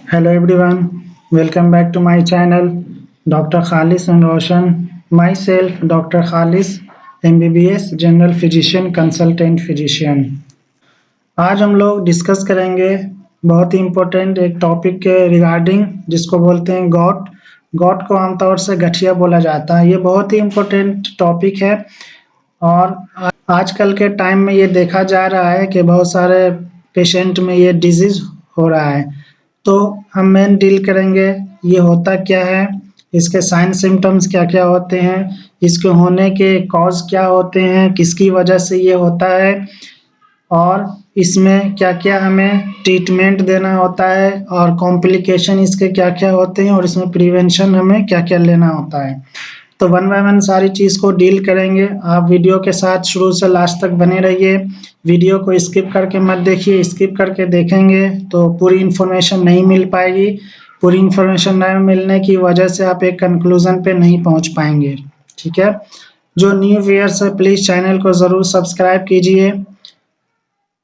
Hello everyone, welcome back to my channel Dr. Khalis and Roshan. Myself Dr. Khalis, MBBS General Physician Consultant Physician. आज हम लोग discuss करेंगे बहुत ही important एक topic के regarding जिसको बोलते हैं गॉट। गॉट को आमतौर से गठिया बोला जाता है। ये बहुत ही इम्पोर्टेंट टॉपिक है और आजकल के टाइम में ये देखा जा रहा है कि बहुत सारे पेशेंट में ये डिजीज हो रहा है। तो हम मेन डील करेंगे ये होता क्या है, इसके साइन सिम्टम्स क्या क्या होते हैं, इसके होने के कॉज क्या होते हैं, किसकी वजह से ये होता है और इसमें क्या क्या हमें ट्रीटमेंट देना होता है और कॉम्प्लिकेशन इसके क्या क्या होते हैं और इसमें प्रिवेंशन हमें क्या क्या लेना होता है। तो वन बाय वन सारी चीज़ को डील करेंगे। आप वीडियो के साथ शुरू से लास्ट तक बने रहिए। वीडियो को स्किप करके मत देखिए, स्किप करके देखेंगे तो पूरी इन्फॉर्मेशन नहीं मिल पाएगी। पूरी इन्फॉर्मेशन नहीं मिलने की वजह से आप एक कंक्लूजन पे नहीं पहुंच पाएंगे। ठीक है, जो न्यू व्यूअर्स है प्लीज़ चैनल को ज़रूर सब्सक्राइब कीजिए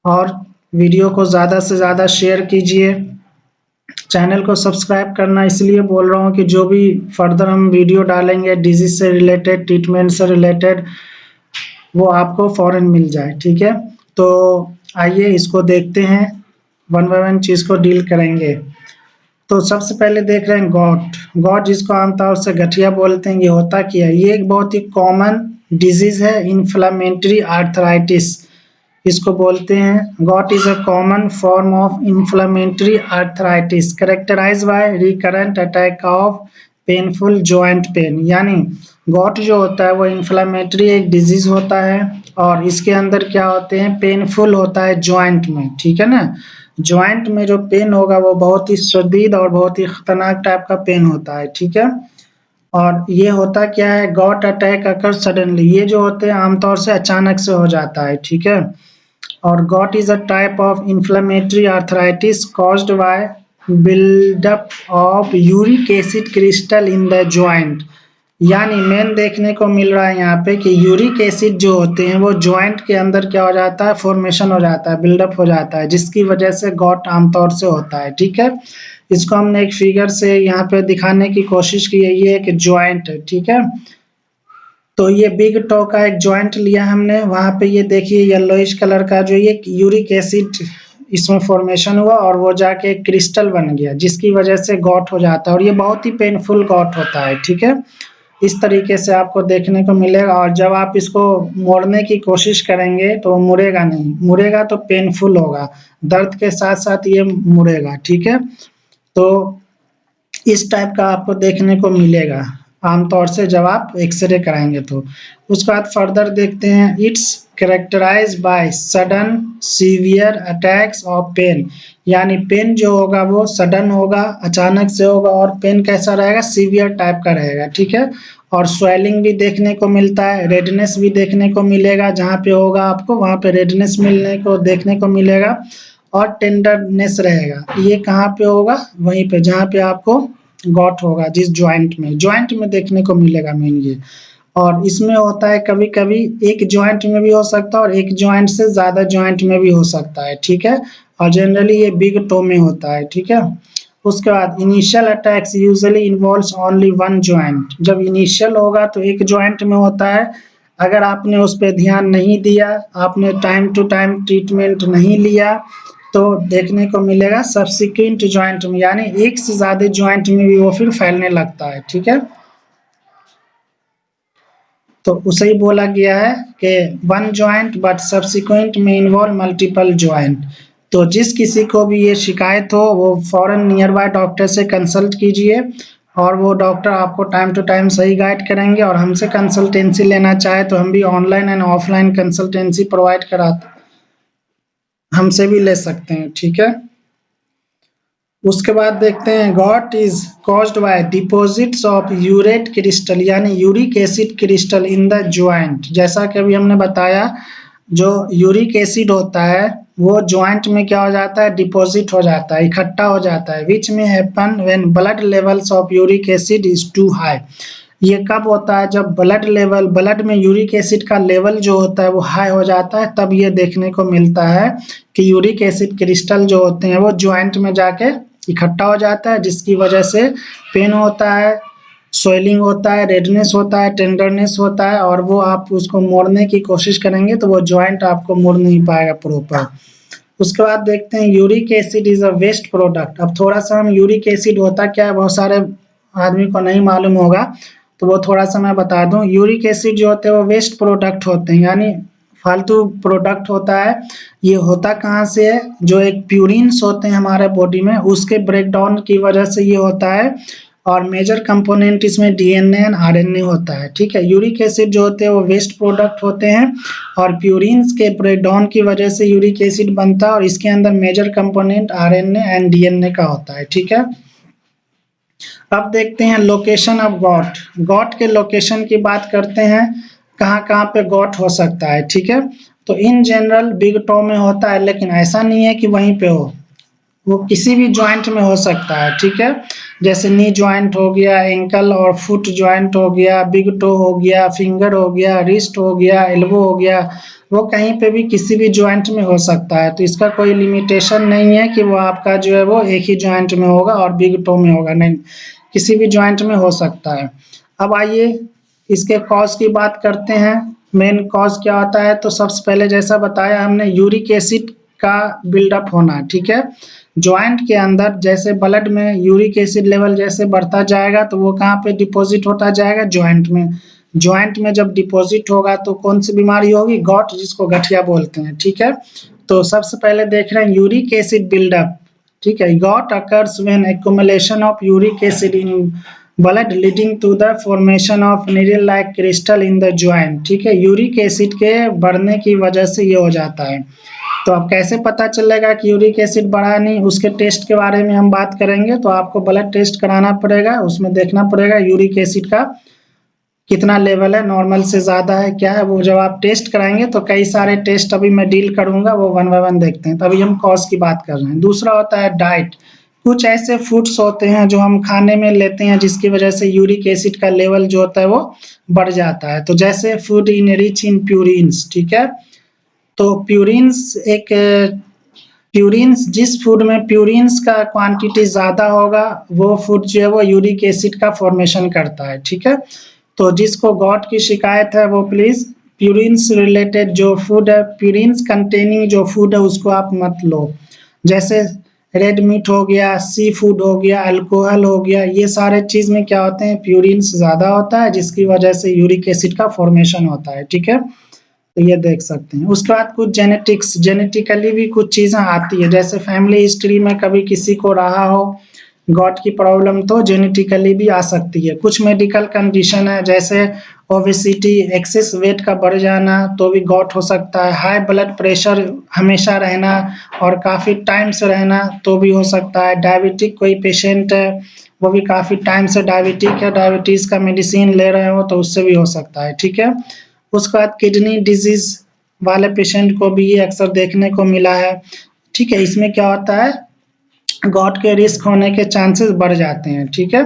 और वीडियो को ज़्यादा से ज़्यादा शेयर कीजिए। चैनल को सब्सक्राइब करना इसलिए बोल रहा हूँ कि जो भी फर्दर हम वीडियो डालेंगे डिजीज से रिलेटेड, ट्रीटमेंट से रिलेटेड, वो आपको फौरन मिल जाए। ठीक है, तो आइए इसको देखते हैं, वन बाय वन चीज़ को डील करेंगे। तो सबसे पहले देख रहे हैं गॉट। गॉट जिसको आमतौर से गठिया बोलते हैं, ये होता क्या है? ये एक बहुत ही कॉमन डिजीज है, इन्फ्लामेटरी आर्थराइटिस इसको बोलते हैं। Gout is a common form of inflammatory arthritis characterized by recurrent attack of painful joint pain. यानी गॉट जो होता है वो इन्फ्लामेटरी एक डिजीज होता है और इसके अंदर क्या होते हैं, पेनफुल होता है जॉइंट में। ठीक है ना, जॉइंट में जो पेन होगा वो बहुत ही शदीद और बहुत ही खतरनाक टाइप का पेन होता है। ठीक है, और ये होता क्या है, गॉट अटैक अकर सडनली, ये जो होते हैं आमतौर से अचानक से हो जाता है। ठीक है, और gout is a type of inflammatory arthritis caused by buildup of uric acid crystal in the joint. यानी मेन देखने को मिल रहा है यहाँ पे कि यूरिक एसिड जो होते हैं वो जॉइंट के अंदर क्या हो जाता है, फॉर्मेशन हो जाता है, बिल्डअप हो जाता है, जिसकी वजह से गॉट आमतौर से होता है। ठीक है, इसको हमने एक फिगर से यहाँ पे दिखाने की कोशिश की है। ये एक जॉइंट है। ठीक है, तो ये बिग टो का एक जॉइंट लिया हमने, वहां पे ये देखिए येलोइश कलर का जो ये यूरिक एसिड इसमें फॉर्मेशन हुआ और वो जाके एक क्रिस्टल बन गया, जिसकी वजह से गॉट हो जाता है और ये बहुत ही पेनफुल गॉट होता है। ठीक है, इस तरीके से आपको देखने को मिलेगा और जब आप इसको मोड़ने की कोशिश करेंगे तो मुड़ेगा नहीं, मुड़ेगा तो पेनफुल होगा, दर्द के साथ साथ ये मुड़ेगा। ठीक है, तो इस टाइप का आपको देखने को मिलेगा आमतौर से जब आप एक्सरे कराएंगे। तो उसके बाद फर्दर देखते हैं, it's characterize by sudden severe attacks of pain. यानी पेन जो होगा वो सडन होगा, अचानक से होगा और पेन कैसा रहेगा, सीवियर टाइप का रहेगा। ठीक है, और स्वेलिंग भी देखने को मिलता है, रेडनेस भी देखने को मिलेगा, जहाँ पे होगा आपको वहाँ पे रेडनेस मिलने को देखने को मिलेगा और टेंडरनेस रहेगा। ये कहाँ पे होगा, वहीं पे जहाँ पे आपको गॉट होगा, जिस जॉइंट में देखने को मिलेगा मेन ये। और इसमें होता है कभी कभी एक जॉइंट में भी हो सकता है और एक जॉइंट से ज्यादा जॉइंट में भी हो सकता है। ठीक है, और जनरली ये बिग टो में होता है। ठीक है, उसके बाद initial attacks usually involves only one joint. जब इनिशियल होगा तो एक जॉइंट में होता है, अगर आपने उस पर ध्यान नहीं दिया, आपने टाइम टू टाइम ट्रीटमेंट नहीं लिया तो देखने को मिलेगा सब्सिक्वेंट जॉइंट में, यानी एक से ज्यादा जॉइंट में भी वो फिर फैलने लगता है। ठीक है, तो उसे ही बोला गया है कि वन जॉइंट बट सब्सिक्वेंट में इन्वॉल्व मल्टीपल जॉइंट। तो जिस किसी को भी ये शिकायत हो वो फौरन नियर बाय डॉक्टर से कंसल्ट कीजिए और वो डॉक्टर आपको टाइम टू टाइम सही गाइड करेंगे। और हमसे कंसल्टेंसी लेना चाहे तो हम भी online and offline consultancy provide कराते, हमसे भी ले सकते हैं। ठीक है, उसके बाद देखते हैं, gout is caused by deposits of urate crystal, यानी uric acid crystal in the joint. जैसा कि अभी हमने बताया, जो यूरिक एसिड होता है वो ज्वाइंट में क्या हो जाता है, डिपॉजिट हो जाता है, इकट्ठा हो जाता है, विच में happen when blood levels of uric acid is too high. ये कब होता है, जब ब्लड लेवल, ब्लड में यूरिक एसिड का लेवल जो होता है वो हाई हो जाता है, तब ये देखने को मिलता है कि यूरिक एसिड क्रिस्टल जो होते हैं वो ज्वाइंट में जाके इकट्ठा हो जाता है, जिसकी वजह से पेन होता है, स्वेलिंग होता है, रेडनेस होता है, टेंडरनेस होता है, और वो आप उसको मोड़ने की कोशिश करेंगे तो वो जॉइंट आपको मुड़ नहीं पाएगा प्रॉपर। उसके बाद देखते हैं uric acid is a waste product. अब थोड़ा सा हम यूरिक एसिड होता क्या है, बहुत सारे आदमी को नहीं मालूम होगा, तो वो थोड़ा सा मैं बता दूं। यूरिक एसिड जो होते हैं वो वेस्ट प्रोडक्ट होते हैं, यानी फालतू प्रोडक्ट होता है। ये होता कहाँ से है, जो एक प्यूरिन्स होते हैं हमारे बॉडी में, उसके ब्रेकडाउन की वजह से ये होता है, और मेजर कंपोनेंट इसमें डीएनए एंड आरएनए होता है। ठीक है, यूरिक एसिड जो होते हैं वो वेस्ट प्रोडक्ट होते हैं, और प्यूरिन्स के ब्रेकडाउन की वजह से यूरिक एसिड बनता है, और इसके अंदर major component RNA and DNA का होता है। ठीक है, अब देखते हैं लोकेशन ऑफ गॉट। गॉट के लोकेशन की बात करते हैं, कहाँ कहाँ पे गॉट हो सकता है। ठीक है, तो इन जनरल बिग टो में होता है, लेकिन ऐसा नहीं है कि वहीं पे हो, वो किसी भी जॉइंट में हो सकता है। ठीक है, जैसे नी जॉइंट हो गया, एंकल और फुट जॉइंट हो गया, बिग टो हो गया, फिंगर हो गया, रिस्ट हो गया, एल्बो हो गया, वो कहीं पे भी किसी भी जॉइंट में हो सकता है। तो इसका कोई लिमिटेशन नहीं है कि वो आपका जो है वो एक ही जॉइंट में होगा और बिग टो में होगा, नहीं, किसी भी जॉइंट में हो सकता है। अब आइए इसके कॉज की बात करते हैं। मेन कॉज क्या होता है, तो सबसे पहले जैसा बताया हमने, यूरिक एसिड का बिल्डअप होना। ठीक है, जॉइंट के अंदर जैसे ब्लड में यूरिक एसिड लेवल जैसे बढ़ता जाएगा तो वो कहाँ पे डिपॉजिट होता जाएगा, जॉइंट में। जॉइंट में जब डिपॉजिट होगा तो कौन सी बीमारी होगी, गॉट, जिसको गठिया बोलते हैं। ठीक है, तो सबसे पहले देख रहे हैं यूरिक एसिड बिल्डअप। ठीक है, gout occurs when accumulation of uric acid in blood leading to the formation of needle like crystal in the joint. ठीक है, यूरिक एसिड के बढ़ने की वजह से ये हो जाता है। तो अब कैसे पता चलेगा कि यूरिक एसिड बढ़ा नहीं, उसके टेस्ट के बारे में हम बात करेंगे। तो आपको ब्लड टेस्ट कराना पड़ेगा, उसमें देखना पड़ेगा यूरिक एसिड का कितना लेवल है, नॉर्मल से ज़्यादा है क्या है। वो जब आप टेस्ट कराएंगे तो कई सारे टेस्ट अभी मैं डील करूंगा, वो वन बाय वन देखते हैं। तो अभी हम कॉज की बात कर रहे हैं। दूसरा होता है डाइट। कुछ ऐसे फूड्स होते हैं जो हम खाने में लेते हैं जिसकी वजह से यूरिक एसिड का लेवल जो होता है वो बढ़ जाता है। तो जैसे food in rich in purines. ठीक है, तो प्यूरिन्स एक प्यूरिन्स, जिस फूड में प्यूरिन्स का क्वांटिटी ज़्यादा होगा वो फूड जो है वो यूरिक एसिड का फॉर्मेशन करता है। ठीक है, तो जिसको गॉट की शिकायत है वो प्लीज़ प्यूरिन्स रिलेटेड जो फूड है, प्यूरिन्स कंटेनिंग जो फूड है उसको आप मत लो। जैसे रेड मीट हो गया, सी फूड हो गया, अल्कोहल हो गया, ये सारे चीज़ में क्या होते हैं, प्यूरिन्स ज़्यादा होता है, जिसकी वजह से यूरिक एसिड का फॉर्मेशन होता है। ठीक है, तो ये देख सकते हैं। उसके बाद कुछ जेनेटिक्स, जेनेटिकली भी कुछ चीज़ें आती है, जैसे फैमिली हिस्ट्री में कभी किसी को रहा हो गॉट की प्रॉब्लम तो जेनेटिकली भी आ सकती है। कुछ मेडिकल कंडीशन है जैसे ओबेसिटी, एक्सेस वेट का बढ़ जाना, तो भी गॉट हो सकता है। हाई ब्लड प्रेशर हमेशा रहना और काफ़ी टाइम से रहना, तो भी हो सकता है। डायबिटिक कोई पेशेंट है, वो भी काफ़ी टाइम से डायबिटिक है, डायबिटीज़ का मेडिसिन ले रहे हो, तो उससे भी हो सकता है। ठीक है, उसके बाद किडनी डिजीज वाले पेशेंट को भी ये अक्सर देखने को मिला है। ठीक है, इसमें क्या होता है, गॉट के रिस्क होने के चांसेस बढ़ जाते हैं। ठीक है,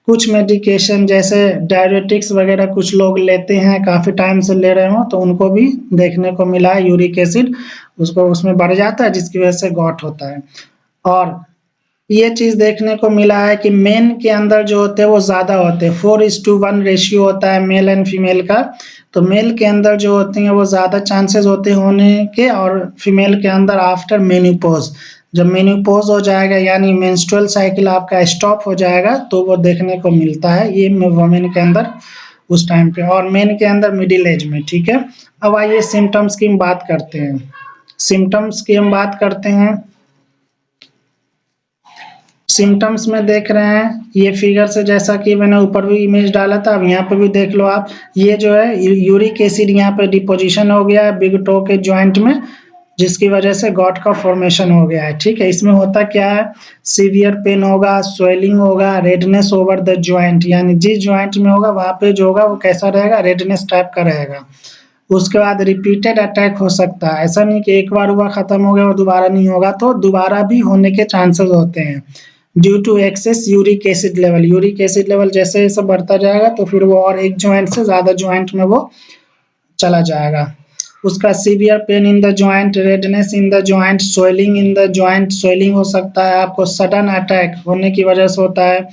कुछ मेडिकेशन जैसे डायरेटिक्स वगैरह कुछ लोग लेते हैं, काफ़ी टाइम से ले रहे हो, तो उनको भी देखने को मिला है यूरिक एसिड उसको उसमें बढ़ जाता है, जिसकी वजह से गॉट होता है। और ये चीज़ देखने को मिला है कि मेन के अंदर जो होते हैं वो ज़्यादा होते हैं, 4:1 रेशियो होता है मेल एंड फीमेल का। तो मेल के अंदर जो होते हैं वो ज़्यादा चांसेस होते हैं होने के, और फीमेल के अंदर आफ्टर मेन्यूपोज। जब मेन्यूपोज हो जाएगा यानी मेंस्ट्रुअल साइकिल आपका स्टॉप हो जाएगा, तो वो देखने को मिलता है ये वुमेन के अंदर उस टाइम पे, और मेन के अंदर मिडिल एज में। ठीक है, अब आइए सिम्टम्स की हम बात करते हैं। सिम्टम्स की हम बात करते हैं, सिम्टम्स में देख रहे हैं ये फिगर से, जैसा कि मैंने ऊपर भी इमेज डाला था, अब यहाँ पे भी देख लो आप। ये जो है यूरिक एसिड यहाँ पे डिपोजिशन हो गया है बिग टो के जॉइंट में, जिसकी वजह से गॉट का फॉर्मेशन हो गया है। ठीक है, इसमें होता क्या है, सीवियर पेन होगा, स्वेलिंग होगा, रेडनेस ओवर द जॉइंट, यानी जिस जॉइंट में होगा वहाँ पे जो होगा वो कैसा रहेगा, रेडनेस टाइप का रहेगा। उसके बाद रिपीटेड अटैक हो सकता है, ऐसा नहीं कि एक बार हुआ खत्म हो गया और दोबारा नहीं होगा, तो दोबारा भी होने के चांसेस होते हैं due to excess uric acid level. Uric acid level जैसे जैसे बढ़ता जाएगा तो फिर वो और एक जॉइंट से ज़्यादा जॉइंट में वो चला जाएगा। उसका severe pain in the joint, redness in the joint, swelling in the joint, swelling हो सकता है आपको, सडन अटैक होने की वजह से होता है,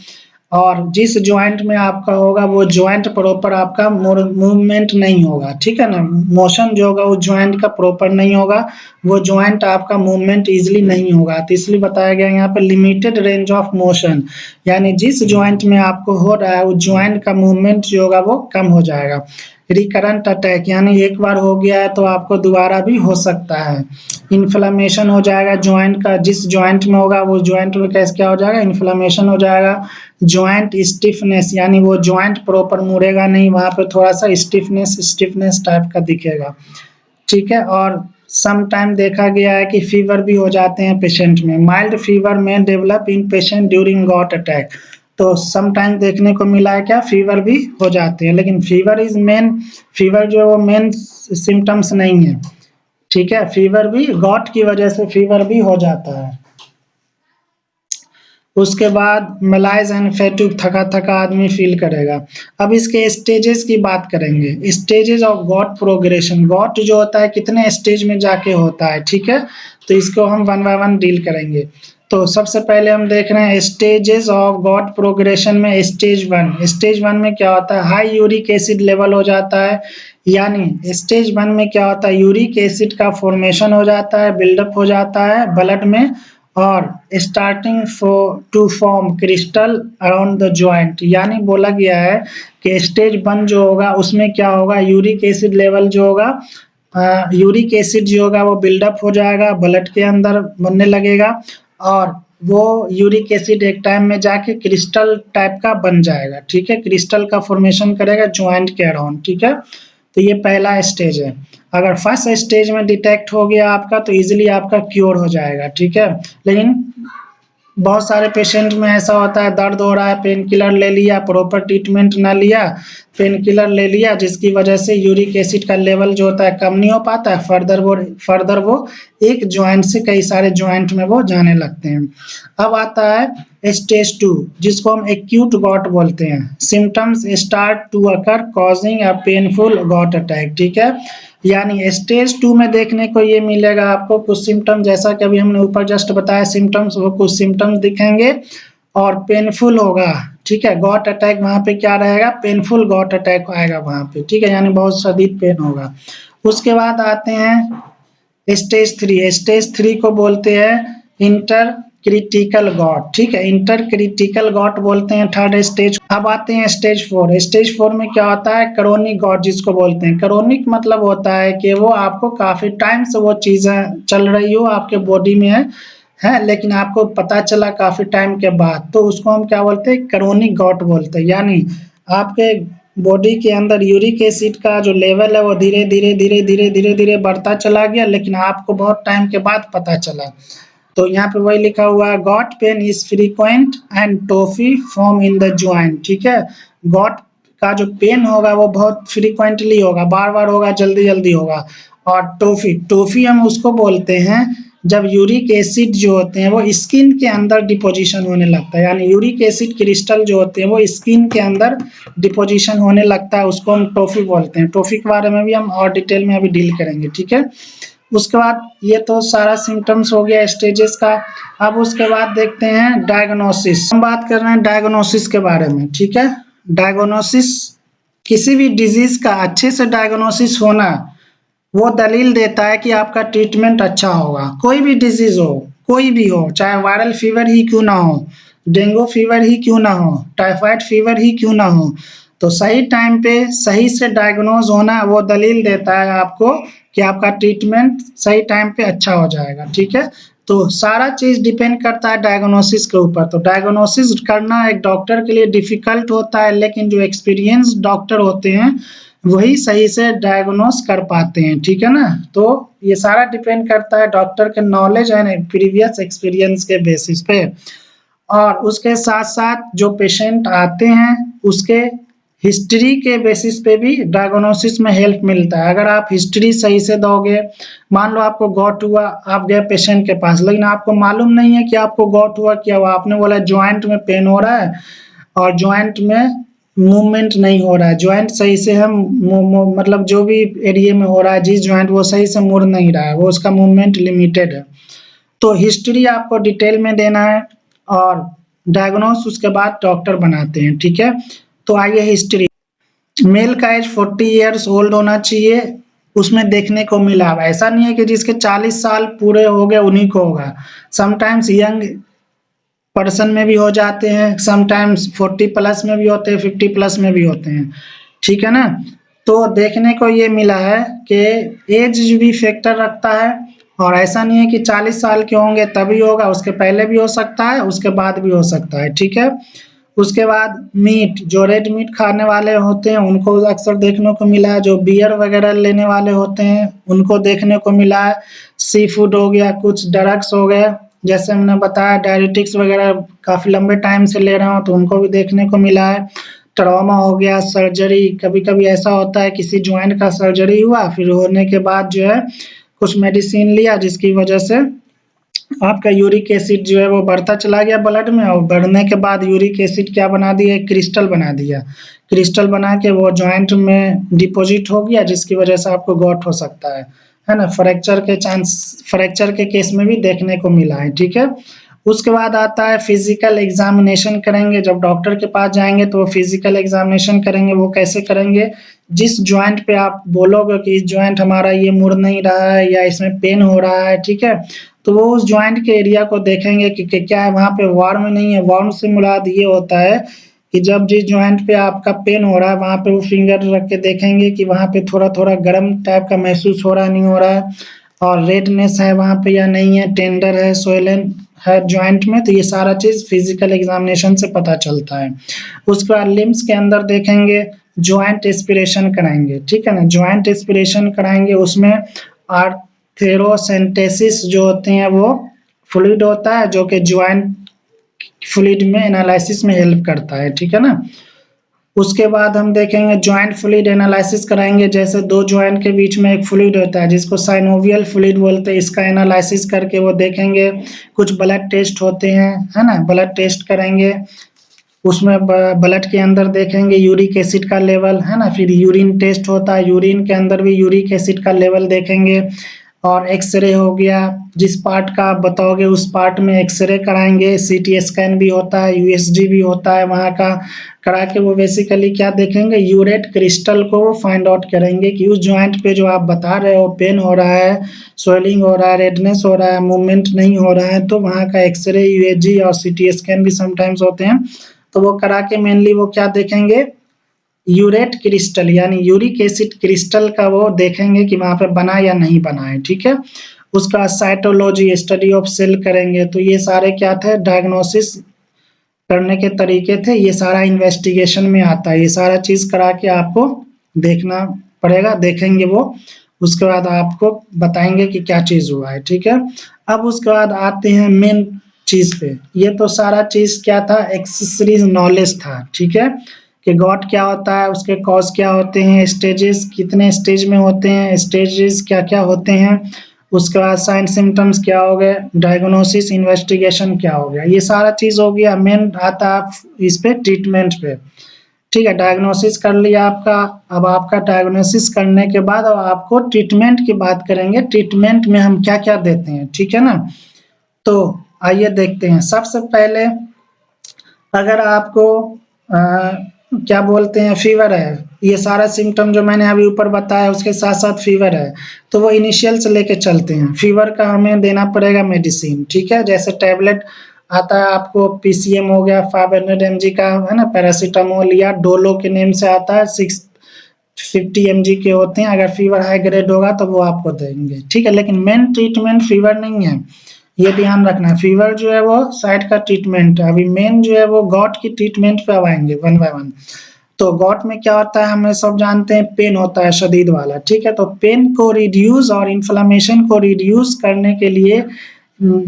और जिस जॉइंट में आपका होगा वो जॉइंट प्रॉपर आपका मूवमेंट नहीं होगा, ठीक है ना, मोशन जो होगा उस जॉइंट का प्रॉपर नहीं होगा, वो जॉइंट आपका मूवमेंट इजीली नहीं होगा, तो इसलिए बताया गया यहाँ पे लिमिटेड रेंज ऑफ मोशन, यानी जिस जॉइंट में आपको हो रहा है उस जॉइंट का मूवमेंट जो होगा वो कम हो जाएगा। रिकरेंट अटैक, यानी एक बार हो गया है तो आपको दोबारा भी हो सकता है। इन्फ्लेमेशन हो जाएगा जॉइंट का, जिस जॉइंट में होगा वो जॉइंट में कैसे क्या हो जाएगा, इन्फ्लेमेशन हो जाएगा। जॉइंट स्टिफनेस, यानी वो जॉइंट प्रॉपर मुड़ेगा नहीं, वहां पे थोड़ा सा स्टिफनेस स्टिफनेस टाइप का दिखेगा, ठीक है। और सम टाइम देखा गया है कि फीवर भी हो जाते हैं पेशेंट में, माइल्ड फीवर में develop in patient during got attack, तो सम टाइम देखने को मिला है क्या, फीवर भी हो जाते हैं, लेकिन फीवर इज मेन, फीवर जो है वो मेन सिम्टम्स नहीं है, ठीक है, फीवर भी गॉट की वजह से फीवर भी हो जाता है। उसके बाद मलाइज एंड फैटिग, थका थका आदमी फील करेगा। अब इसके स्टेजेस की बात करेंगे, stages of got progression, got जो होता है कितने स्टेज में जाके होता है, ठीक है, तो इसको हम वन बाय वन डील करेंगे। तो सबसे पहले हम देख रहे हैं स्टेजेस ऑफ गॉट प्रोग्रेशन में स्टेज वन, स्टेज वन में क्या होता है, हाई यूरिक एसिड लेवल हो जाता है, यानी स्टेज वन में क्या होता है, यूरिक एसिड का फॉर्मेशन हो जाता है, बिल्डअप हो जाता है ब्लड में, और starting to form crystal around the joint, यानी बोला गया है कि स्टेज वन जो होगा उसमें क्या होगा, यूरिक एसिड लेवल जो होगा, यूरिक एसिड जो होगा वो बिल्डअप हो जाएगा, ब्लड के अंदर बनने लगेगा, और वो यूरिक एसिड एक टाइम में जाके क्रिस्टल टाइप का बन जाएगा, ठीक है, क्रिस्टल का फॉर्मेशन करेगा जॉइंट के अराउंड, ठीक है, तो ये पहला स्टेज है। अगर फर्स्ट स्टेज में डिटेक्ट हो गया आपका तो इजीली आपका क्योर हो जाएगा, ठीक है, लेकिन बहुत सारे पेशेंट में ऐसा होता है, दर्द हो रहा है, पेन किलर ले लिया, प्रॉपर ट्रीटमेंट ना लिया, पेन किलर ले लिया, जिसकी वजह से यूरिक एसिड का लेवल जो होता है कम नहीं हो पाता है, फर्दर वो एक जॉइंट से कई सारे जॉइंट में वो जाने लगते हैं। अब आता है स्टेज टू, जिसको हम एक्यूट गॉट बोलते हैं, symptoms start to occur causing a painful gout attack, ठीक है, यानी स्टेज टू में देखने को ये मिलेगा आपको कुछ सिम्टम, जैसा कि अभी हमने ऊपर जस्ट बताया सिम्टम्स, वो कुछ सिम्टम्स दिखेंगे और पेनफुल होगा, ठीक है, गॉट अटैक वहां पे क्या रहेगा, पेनफुल गॉट अटैक आएगा वहां पे, ठीक है, यानी बहुत शदीद पेन होगा। उसके बाद आते हैं स्टेज थ्री, स्टेज थ्री को बोलते हैं इंटर क्रिटिकल गॉट, ठीक है, इंटर क्रिटिकल गॉट बोलते हैं थर्ड स्टेज। अब आते हैं स्टेज फोर, स्टेज फोर में क्या होता है, क्रोनिक गॉट जिसको बोलते हैं, क्रोनिक मतलब होता है कि वो आपको काफी टाइम से वो चीजें चल रही हो आपके बॉडी में है, लेकिन आपको पता चला काफी टाइम के बाद, तो उसको हम क्या बोलते हैं, क्रोनिक गॉट बोलते हैं, यानी आपके बॉडी के अंदर यूरिक एसिड का जो लेवल है वो धीरे धीरे धीरे धीरे धीरे धीरे बढ़ता चला गया, लेकिन आपको बहुत टाइम के बाद पता चला, तो यहाँ पे वही लिखा हुआ है, gout pain is frequent and tophi form in the joint, ठीक है, गॉट का जो पेन होगा वो बहुत फ्रीक्वेंटली होगा, बार बार होगा, जल्दी जल्दी होगा, और टॉफी, टॉफी हम उसको बोलते हैं जब यूरिक एसिड जो होते हैं वो स्किन के अंदर डिपोजिशन होने लगता है, यानी यूरिक एसिड क्रिस्टल जो होते हैं वो स्किन के अंदर डिपोजिशन होने लगता है, उसको हम टॉफी बोलते हैं। टॉफी के बारे में भी हम और डिटेल में अभी डील करेंगे, ठीक है। उसके बाद ये तो सारा सिम्टम्स हो गया स्टेजेस का। अब उसके बाद देखते हैं डायग्नोसिस, हम बात कर रहे हैं डायग्नोसिस के बारे में, ठीक है। डायग्नोसिस, किसी भी डिजीज का अच्छे से डायग्नोसिस होना वो दलील देता है कि आपका ट्रीटमेंट अच्छा होगा, कोई भी डिजीज हो, कोई भी हो, चाहे वायरल फीवर ही क्यों ना हो, डेंगू फीवर ही क्यों ना हो, टाइफाइड फीवर ही क्यों ना हो, तो सही टाइम पे सही से डायग्नोज होना वो दलील देता है आपको कि आपका ट्रीटमेंट सही टाइम पे अच्छा हो जाएगा, ठीक है। तो सारा चीज डिपेंड करता है डायग्नोसिस के ऊपर, तो डायग्नोसिस करना एक डॉक्टर के लिए डिफिकल्ट होता है, लेकिन जो एक्सपीरियंस डॉक्टर होते हैं वही सही से डायग्नोस कर पाते हैं, ठीक है ना। तो ये सारा डिपेंड करता है डॉक्टर के नॉलेज एंड प्रीवियस एक्सपीरियंस के बेसिस पे, और उसके साथ साथ जो पेशेंट आते हैं उसके हिस्ट्री के बेसिस पे भी डायग्नोसिस में हेल्प मिलता है। अगर आप हिस्ट्री सही से दोगे, मान लो आपको गॉट हुआ, आप गए पेशेंट के पास, लेकिन आपको मालूम नहीं है कि आपको गॉट हुआ क्या हुआ, आपने बोला जॉइंट में पेन हो रहा है और जॉइंट में मूवमेंट नहीं हो रहा है, जॉइंट सही से हम मतलब जो भी एरिया में हो रहा है जिस जॉइंट वो सही से मुड़ नहीं रहा है, वो उसका मूवमेंट लिमिटेड है। तो हिस्ट्री आपको डिटेल में देना है और डायग्नोस उसके बाद डॉक्टर बनाते हैं, ठीक है। तो आइए हिस्ट्री। मेल का एज 40 ईयर्स ओल्ड होना चाहिए, उसमें देखने को मिला। अब ऐसा नहीं है कि जिसके 40 साल पूरे हो गए उन्हीं को होगा, समटाइम्स यंग पर्सन में भी हो जाते हैं, समटाइम्स 40 प्लस में भी होते हैं, 50 प्लस में भी होते हैं, ठीक है ना। तो देखने को ये मिला है कि एज भी फैक्टर रखता है, और ऐसा नहीं है कि 40 साल के होंगे तभी होगा, उसके पहले भी हो सकता है, उसके बाद भी हो सकता है, ठीक है। उसके बाद मीट, जो रेड मीट खाने वाले होते हैं उनको अक्सर देखने को मिला है, जो बियर वगैरह लेने वाले होते हैं उनको देखने को मिला है। सी फूड हो गया, कुछ ड्रग्स हो गए, जैसे हमने बताया डायलिटिक्स वगैरह काफ़ी लंबे टाइम से ले रहे हो तो उनको भी देखने को मिला है। ट्रॉमा हो गया, सर्जरी, कभी-कभी ऐसा होता है किसी जॉइंट का सर्जरी हुआ, फिर होने के बाद जो है कुछ मेडिसिन लिया जिसकी वजह से आपका यूरिक एसिड जो है वो बढ़ता चला गया ब्लड में, और बढ़ने के बाद यूरिक एसिड क्या बना दिया, एक क्रिस्टल बना दिया। क्रिस्टल बना के वो जॉइंट में डिपॉजिट हो गया जिसकी वजह से आपको गॉट हो सकता है ना। फ्रैक्चर के केस में भी देखने को मिला है, ठीक है। उसके बाद आता है फिजिकल एग्जामिनेशन करेंगे, जब डॉक्टर के पास जाएंगे तो वो फिजिकल एग्जामिनेशन करेंगे। वो कैसे करेंगे, जिस जॉइंट पे आप बोलोगे कि इस जॉइंट हमारा ये मुड़ नहीं रहा है या इसमें पेन हो रहा है, ठीक है, तो वो उस जॉइंट के एरिया को देखेंगे कि क्या है वहाँ पे वार्म नहीं है। वार्म से मुराद ये होता है कि जब जिस जॉइंट पे आपका पेन हो रहा है वहाँ पे वो फिंगर रख के देखेंगे कि वहाँ पे थोड़ा-थोड़ा गर्म टाइप का महसूस हो रहा है, नहीं हो रहा है, और रेडनेस है वहाँ पे या नहीं है, टेंडर है, स्वेलन है जॉइंट में, तो ये सारा चीज़ फिजिकल एग्जामिनेशन से पता चलता है। उसके बाद लिम्स के अंदर देखेंगे, जॉइंट एस्पिरेशन कराएँगे, ठीक है ना। जॉइंट एस्पिरेशन कराएँगे, उसमें आर्थेरोसेंटेसिस जो होते हैं वो फ्लूइड होता है जो कि जॉइंट फ्लूइड में एनालिसिस में हेल्प करता है, ठीक है ना। उसके बाद हम देखेंगे जॉइंट फ्लूइड एनालिसिस कराएंगे, जैसे दो जॉइंट के बीच में एक फ्लूइड होता है जिसको साइनोवियल फ्लूइड बोलते हैं, इसका एनालिसिस करके वो देखेंगे। कुछ ब्लड टेस्ट होते हैं, है ना, ब्लड टेस्ट करेंगे, उसमें ब्लड के अंदर देखेंगे यूरिक एसिड का लेवल, है ना। फिर यूरिन टेस्ट होता है, यूरिन के अंदर भी यूरिक एसिड का लेवल देखेंगे। और एक्सरे हो गया, जिस पार्ट का आप बताओगे उस पार्ट में एक्सरे कराएंगे। सीटी स्कैन भी होता है, यूएसजी भी होता है वहाँ का, करा के वो बेसिकली क्या देखेंगे, यूरेट क्रिस्टल को फाइंड आउट करेंगे कि उस जॉइंट पे जो आप बता रहे हो पेन हो रहा है, स्वेलिंग हो रहा है, रेडनेस हो रहा है, मूवमेंट नहीं हो रहा है, तो वहाँ का एक्सरे, यूएसजी और सीटी स्कैन भी समटाइम्स होते हैं, तो वो करा के मेनली वो क्या देखेंगे, यूरेट क्रिस्टल यानी यूरिक एसिड क्रिस्टल का वो देखेंगे कि वहाँ पे बना या नहीं बना है, ठीक है। उसका साइटोलॉजी, स्टडी ऑफ सेल करेंगे। तो ये सारे क्या थे, डायग्नोसिस करने के तरीके थे, ये सारा इन्वेस्टिगेशन में आता है। ये सारा चीज़ करा के आपको देखना पड़ेगा, देखेंगे वो, उसके बाद आपको बताएंगे कि क्या चीज़ हुआ है, ठीक है। अब उसके बाद आते हैं मेन चीज़ पे। ये तो सारा चीज़ क्या था, एक्सेसरीज नॉलेज था, ठीक है, कि गॉट क्या होता है, उसके कॉज क्या होते हैं, स्टेजेस कितने स्टेज में होते हैं, स्टेजेस क्या-क्या होते हैं, उसके बाद साइन सिम्टम्स क्या हो गए, डायग्नोसिस इन्वेस्टिगेशन क्या हो गया, ये सारा चीज़ हो गया। मेन आता है इस पे ट्रीटमेंट पे, ठीक है। डायग्नोसिस कर लिया आपका, अब आपका डायग्नोसिस करने के बाद अब आपको ट्रीटमेंट की बात करेंगे, ट्रीटमेंट में हम क्या-क्या देते हैं, ठीक है ना। तो आइए देखते हैं। सबसे पहले अगर आपको क्या बोलते हैं, फीवर है, ये सारा सिम्पटम जो मैंने अभी ऊपर बताया उसके साथ-साथ फीवर है, तो वो इनिशियल से लेके चलते हैं। फीवर का हमें देना पड़ेगा मेडिसिन, ठीक है, जैसे टैबलेट आता है आपको, पीसीएम हो गया 500 एमजी का, है ना, पैरासिटामोल, या डोलो के नेम से आता है 650 एमजी के होते हैं। अगर फीवर हाई ग्रेड होगा तो वो आपको देंगे, ठीक है। लेकिन मेन ट्रीटमेंट फीवर नहीं है, ये ध्यान रखना। फीवर जो है वो साइड का ट्रीटमेंट है, अभी मेन जो है वो गॉट की ट्रीटमेंट पे अब आएंगे वन बाय वन। तो गॉट में क्या होता है, हमें सब जानते हैं, पेन होता है शदीद वाला, ठीक है। तो पेन को रिड्यूस और इन्फ्लेमेशन को रिड्यूस करने के लिए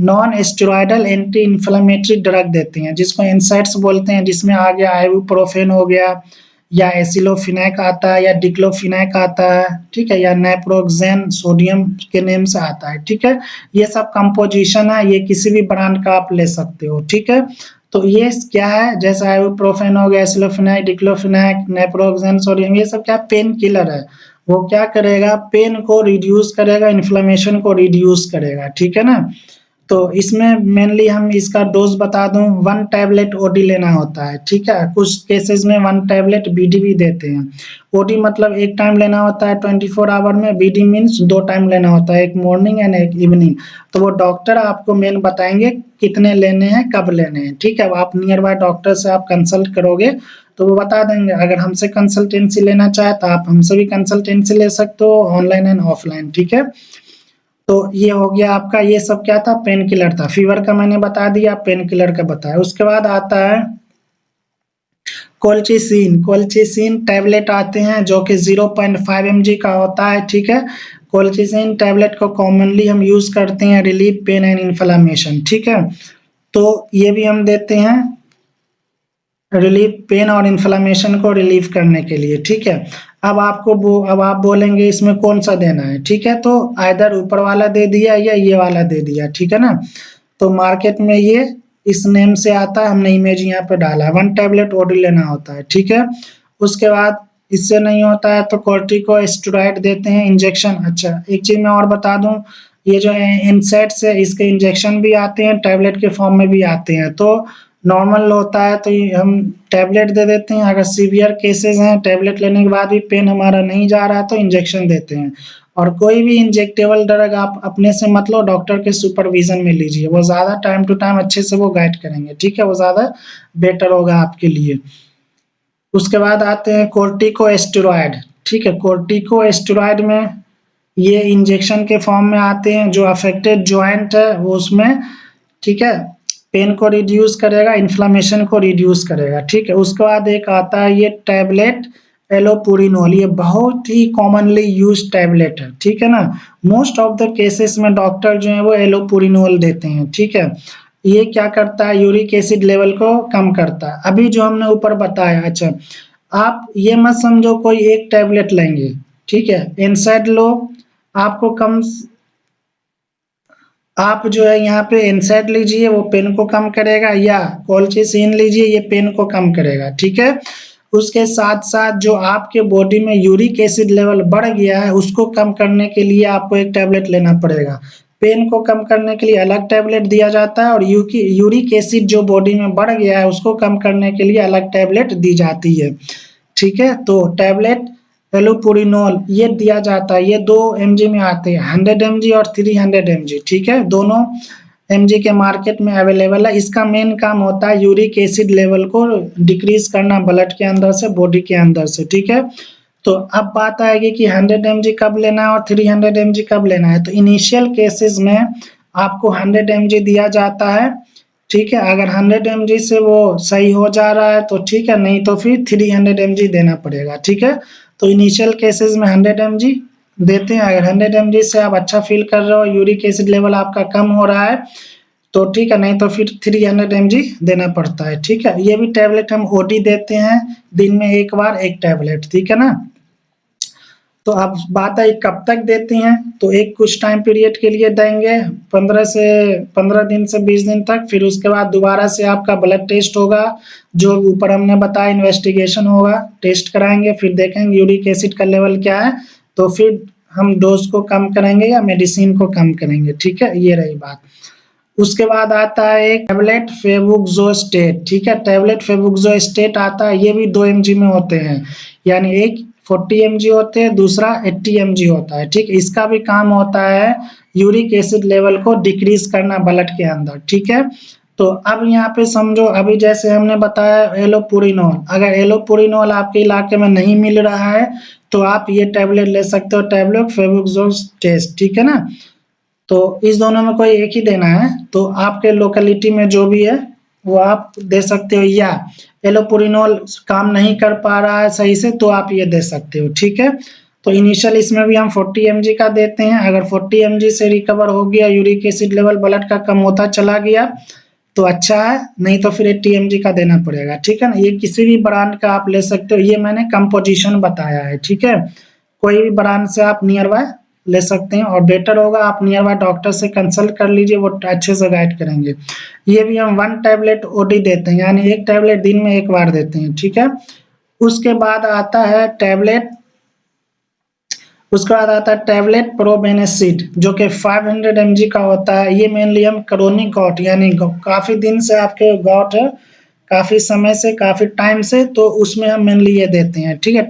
non steroidal anti inflammatory drug देते हैं, जिसको एनसाइड्स बोलते हैं, जिसमें आ गया आइबुप्रोफेन हो गया, या एसिलोफिनैक आता है, या डिक्लोफिनैक आता है, ठीक है, या नेप्रोक्सेन सोडियम के नेम से आता है, ठीक है। ये सब कंपोजिशन है, ये किसी भी ब्रांड का आप ले सकते हो, ठीक है। तो ये क्या है, जैसे आइबुप्रोफेन हो गया, एसिक्लोफेनाक, डिक्लोफेनाक, नेप्रोक्सेन, सोडियम, ये सब क्या पेन किलर है। वो क्या करेगा, पेन को रिड्यूस करेगा, इन्फ्लेमेशन को रिड्यूस करेगा, ठीक है ना। तो इसमें मेनली हम इसका डोज बता दूं, 1 टैबलेट ओडी लेना होता है, ठीक है। कुछ केसेस में 1 टैबलेट बीडी भी देते हैं। ओडी मतलब एक टाइम लेना होता है 24 आवर में, बीडी मीन्स 2 टाइम लेना होता है, एक मॉर्निंग एंड एक इवनिंग। तो वो डॉक्टर आपको मेन बताएंगे कितने लेने हैं, कब लेने हैं, ठीक है। आप नियर बाय डॉक्टर से आप कंसल्ट करोगे तो वो बता देंगे। अगर हमसे कंसल्टेंसी लेना चाहे तो आप हमसे भी कंसल्टेंसी ले सकते हो, ऑनलाइन एंड ऑफलाइन, ठीक है। तो ये हो गया आपका, ये सब क्या था, पेन किलर था। फीवर का मैंने बता दिया, पेन किलर का बताया। उसके बाद आता है कोल्चिसिन। कोल्चिसिन टैबलेट आते हैं जो कि 0.5 mg का होता है, ठीक है। कोल्चिसिन टैबलेट को कॉमनली हम यूज करते हैं रिलीफ पेन एंड इन्फ्लेमेशन, ठीक है। तो ये भी हम देते हैं रिलीफ पेन और इन्फ्लेमेशन को रिलीफ करने के लिए, ठीक है। अब आप बोलेंगे इसमें कौन सा देना है, ठीक है। तो आइदर ऊपर वाला दे दिया या ये वाला दे दिया, ठीक है ना। तो मार्केट में ये इस नेम से आता है, हमने इमेज यहाँ पे डाला है। 1 टैबलेट ओडी लेना होता है, ठीक है। उसके बाद इससे नहीं होता है तो कॉर्टिकोस्टेरॉइड देते हैं इंजेक्शन। अच्छा, एक चीज मैं और बता दूं, ये जो है इनसेट्स है, इसके इंजेक्शन भी आते हैं, टैबलेट के फॉर्म में भी आते हैं। तो नॉर्मल होता है तो हम टैबलेट दे देते हैं। अगर सीवियर केसेस हैं, टैबलेट लेने के बाद भी पेन हमारा नहीं जा रहा है तो इंजेक्शन देते हैं। और कोई भी इंजेक्टेबल ड्रग आप अपने से मत लो, डॉक्टर के सुपरविजन में लीजिए। वो ज़्यादा टाइम टू टाइम अच्छे से वो गाइड करेंगे, ठीक है। वो ज़्यादा बेटर होगा आपके लिए। उसके बाद आते हैं कोर्टिकोस्टेरॉइड, ठीक है। कोर्टिकोस्टेरॉइड में ये इंजेक्शन के फॉर्म में आते हैं। जो अफेक्टेड जॉइंट है वो उसमें, ठीक है, पेन को रिड्यूस करेगा, इन्फ्लेमेशन को रिड्यूस करेगा, ठीक है। उसके बाद एक आता है ये टैबलेट एलोपुरिनोल। ये बहुत ही कॉमनली यूज टैबलेट है, ठीक है ना। मोस्ट ऑफ द केसेस में डॉक्टर जो है वो एलोपुरिनोल देते हैं, ठीक है। ये क्या करता है, यूरिक एसिड लेवल को कम करता है। अभी जो हमने ऊपर बताया, अच्छा आप ये मत समझो कोई एक टैबलेट लेंगे, ठीक है। एनसाइड लो, आपको कम, आप जो है यहाँ पे एनसाइड लीजिए, वो पेन को कम करेगा, या कोल्चिसिन लीजिए, ये पेन को कम करेगा, ठीक है। उसके साथ साथ जो आपके बॉडी में यूरिक एसिड लेवल बढ़ गया है उसको कम करने के लिए आपको एक टैबलेट लेना पड़ेगा। पेन को कम करने के लिए अलग टैबलेट दिया जाता है, और यूरिक एसिड जो बॉडी में बढ़ गया है उसको कम करने के लिए अलग टैबलेट दी जाती है, ठीक है। तो टैबलेट एलोपुरिनोल ये दिया जाता है, ये 2 mg में आते हैं, 100 mg और 300 mg, ठीक है। दोनों mg के मार्केट में अवेलेबल है। इसका मेन काम होता है यूरिक एसिड लेवल को डिक्रीज करना ब्लड के अंदर से, बॉडी के अंदर से, ठीक है। तो अब बात आएगी कि 100 mg कब लेना है और 300 mg कब लेना है। तो इनिशियल केसेस में आपको 100 mg दिया जाता है, ठीक है। अगर 100 mg से वो सही हो जा रहा है तो ठीक है, नहीं तो फिर 300 mg देना पड़ेगा, ठीक है। तो इनिशियल केसेस में 100 mg देते हैं। अगर 100 mg से आप अच्छा फील कर रहे हो, यूरिक एसिड लेवल आपका कम हो रहा है तो ठीक है, नहीं तो फिर 300 mg देना पड़ता है, ठीक है। ये भी टैबलेट हम ओडी देते हैं, दिन में एक बार एक टैबलेट, ठीक है ना। तो अब बात आई कब तक देते हैं, तो एक कुछ टाइम पीरियड के लिए देंगे, 15 दिन से 20 दिन तक। फिर उसके बाद दोबारा से आपका ब्लड टेस्ट होगा, जो ऊपर हमने बताया इन्वेस्टिगेशन होगा, टेस्ट कराएंगे, फिर देखेंगे यूरिक एसिड का लेवल क्या है, तो फिर हम डोज को कम करेंगे या मेडिसिन को कम करेंगे, ठीक है। ये रही बात। उसके बाद आता है एक टैबलेट फेबुक्सोस्टेट, ठीक है। टैबलेट फेबुक्सोस्टेट आता है, ये भी 2 mg में होते हैं, यानी एक 40 mg होते हैं, दूसरा 80 mg होता है, ठीक। इसका भी काम होता है यूरिक एसिड लेवल को डिक्रीज करना ब्लड के अंदर, ठीक है। तो अब यहाँ पे समझो, अभी जैसे हमने बताया एलोपुरिनोल, अगर एलोपुरिनोल आपके इलाके में नहीं मिल रहा है तो आप ये टैबलेट ले सकते हो, टैबलेट फेबुक्सोस्टेट, ठीक है ना। तो इस दोनों में कोई एक ही देना है, तो आपके लोकेलिटी में जो भी है वो आप दे सकते हो, या एलोपुरिनोल काम नहीं कर पा रहा है सही से तो आप ये दे सकते हो, ठीक है। तो इनिशियल इसमें भी हम 40 mg का देते हैं। अगर 40 mg से रिकवर हो गया, यूरिक एसिड लेवल ब्लड का कम होता चला गया तो अच्छा है, नहीं तो फिर 80 mg का देना पड़ेगा, ठीक है ना। ये किसी भी ब्रांड का आप ले सकते हो, ये मैंने कंपोजिशन बताया है, ठीक है। कोई भी ब्रांड से आप नियर बाय ले सकते हैं, और बेटर होगा आप नियर बाय डॉक्टर से कंसल्ट कर लीजिए, वो अच्छे से गाइड करेंगे। ये भी हम 1 टैबलेट ओडी देते हैं, यानी 1 टैबलेट दिन में 1 बार देते हैं, ठीक है। उसके बाद आता है टैबलेट प्रोबेनेसिड, जो कि 500 mg का होता है। ये मेनली हम क्रोनिक गॉट, यानी काफ़ी दिन से आपके गॉट है, काफ़ी समय से, काफ़ी टाइम से, तो उसमें हम मेनली ये देते हैं, ठीक है।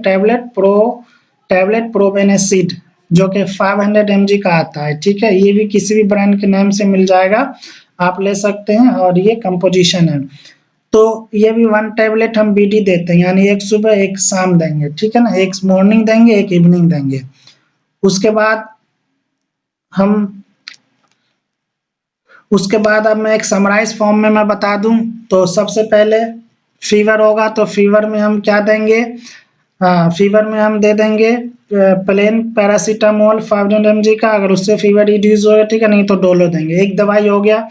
टैबलेट प्रोबेनेसिड जो कि 500 mg का आता है, ठीक है। ये भी किसी भी ब्रांड के नाम से मिल जाएगा, आप ले सकते हैं, और ये कंपोजिशन है। तो ये भी 1 टैबलेट हम बीडी देते हैं, यानी एक सुबह एक शाम देंगे, ठीक है ना। एक मॉर्निंग देंगे, एक इवनिंग देंगे। उसके बाद हम उसके बाद अब मैं एक समराइज फॉर्म में मैं बता दूं, तो सबसे पहले फीवर होगा, तो फीवर में हम क्या देंगे, फीवर में हम दे देंगे प्लेन पैरासीटामोल 500 mg का, अगर उससे फीवर रिड्यूस होगा, ठीक है, नहीं तो डोलो देंगे, एक दवाई हो गया।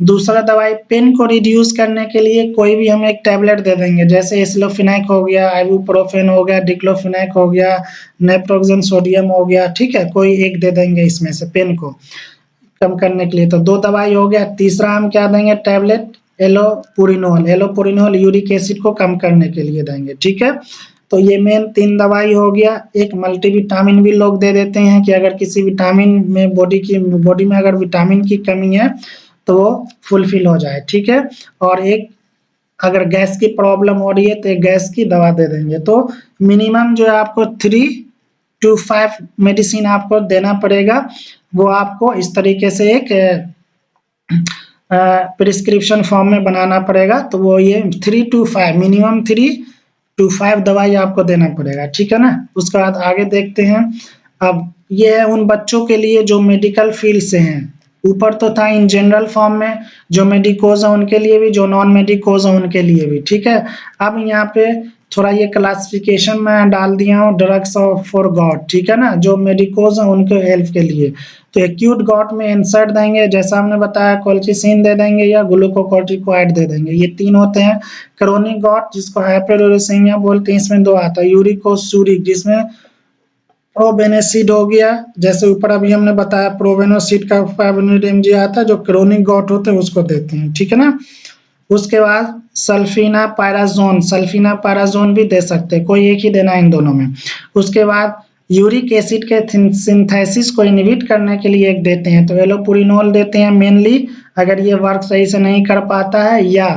दूसरा दवाई पेन को रिड्यूस करने के लिए कोई भी हम एक टैबलेट दे देंगे, जैसे एसिलोफिनाक हो गया, आइबुप्रोफेन हो गया, डिक्लोफिनाक हो गया, नेप्रोक्सेन सोडियम हो गया, ठीक है, कोई एक दे देंगे इसमें से पेन को कम करने के लिए, तो 2 दवाई हो गया। तीसरा हम क्या देंगे टैबलेट एलोपुरिनोल यूरिक एसिड को कम करने के लिए देंगे, ठीक है। तो ये मेन 3 दवाई हो गया। एक मल्टीविटामिन भी लोग दे देते हैं कि अगर किसी विटामिन में बॉडी में अगर विटामिन की कमी है तो वो फुलफिल हो जाए, ठीक है। और एक अगर गैस की प्रॉब्लम हो रही है तो एक गैस की दवा दे देंगे। तो मिनिमम जो है आपको 3 to 5 मेडिसिन आपको देना पड़ेगा, वो आपको इस तरीके से एक प्रिस्क्रिप्शन फॉर्म में बनाना पड़ेगा। तो वो ये 3 to 5 मिनिमम 3 to 5 दवाई आपको देना पड़ेगा, ठीक है ना। उसके बाद आगे देखते हैं। अब ये है उन बच्चों के लिए जो मेडिकल फील्ड से हैं, ऊपर तो था इन जनरल फॉर्म में, जो मेडिकोज है उनके लिए भी, जो नॉन मेडिकोज है उनके लिए भी, ठीक है। अब यहाँ पे थोड़ा ये क्लासिफिकेशन में डाल दिया हूँ ड्रग्स फॉर गॉट, ठीक है ना, जो मेडिकोज है उनके हेल्प के लिए। तो एक्यूट गॉट में इंसर्ट देंगे, जैसा हमने बताया, कोल्चिसिन दे देंगे या ग्लूकोकॉर्टिकोइड दे देंगे, ये 3 होते हैं। क्रोनिक गॉट जिसको हाइपरयूरेसिमिया बोलते हैं, इसमें 2 आता है, यूरिक और सूरिक, जिसमें प्रोबेनेसिड हो गया, जैसे ऊपर अभी हमने बताया प्रोबेनोसिड का 500 mg आता है, जो क्रोनिक गॉट होते हैं उसको देते हैं, ठीक है ना। उसके बाद सल्फीना पैराजोन भी दे सकते हैं, कोई एक ही देना इन दोनों में। उसके बाद यूरिक एसिड के सिंथेसिस को इनहिबिट करने के लिए एक देते हैं, तो एलोपुरिनोल देते हैं मेनली, अगर ये वर्क सही से नहीं कर पाता है या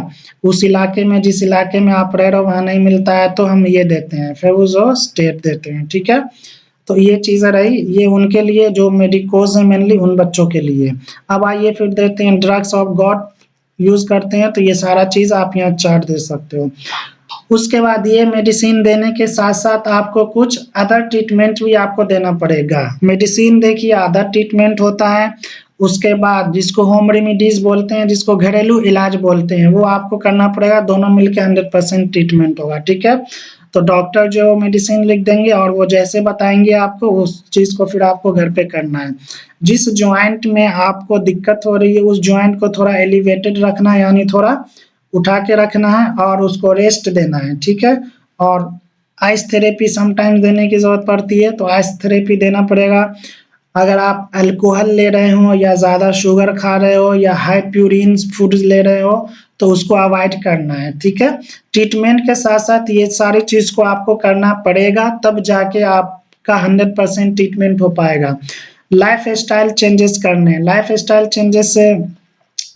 उस इलाके में जिस इलाके में आप रह रहे हो वहाँ नहीं मिलता है, तो हम ये देते हैं फेबुजोस्टेट देते हैं, ठीक है। तो ये चीज़ें रही, ये उनके लिए जो मेडिकोज है मेनली उन बच्चों के लिए। अब आइए फिर देखते हैं ड्रग्स ऑफ गॉड यूज करते हैं, तो ये सारा चीज आप यहाँ चार्ट दे सकते हो। उसके बाद ये मेडिसिन देने के साथ साथ आपको कुछ अदर ट्रीटमेंट भी आपको देना पड़ेगा। मेडिसिन देखिए अदर ट्रीटमेंट होता है, उसके बाद जिसको होम रेमिडीज बोलते हैं, जिसको घरेलू इलाज बोलते हैं, वो आपको करना पड़ेगा, दोनों मिलकर 100% ट्रीटमेंट होगा, ठीक है। तो डॉक्टर जो मेडिसिन लिख देंगे और वो जैसे बताएंगे आपको, उस चीज़ को फिर आपको घर पे करना है। जिस जॉइंट में आपको दिक्कत हो रही है उस जॉइंट को थोड़ा एलिवेटेड रखना है, यानी थोड़ा उठा के रखना है और उसको रेस्ट देना है, ठीक है। और आइस थेरेपी समटाइम्स देने की ज़रूरत पड़ती है, तो आइस थेरेपी देना पड़ेगा। अगर आप अल्कोहल ले रहे हो या ज़्यादा शुगर खा रहे हो या हाई प्यूरिन फूड ले रहे हो तो उसको अवॉइड करना है, ठीक है। ट्रीटमेंट के साथ साथ ये सारी चीज़ को आपको करना पड़ेगा, तब जाके आपका 100% ट्रीटमेंट हो पाएगा। लाइफ स्टाइल चेंजेस करने, लाइफ स्टाइल चेंजेस से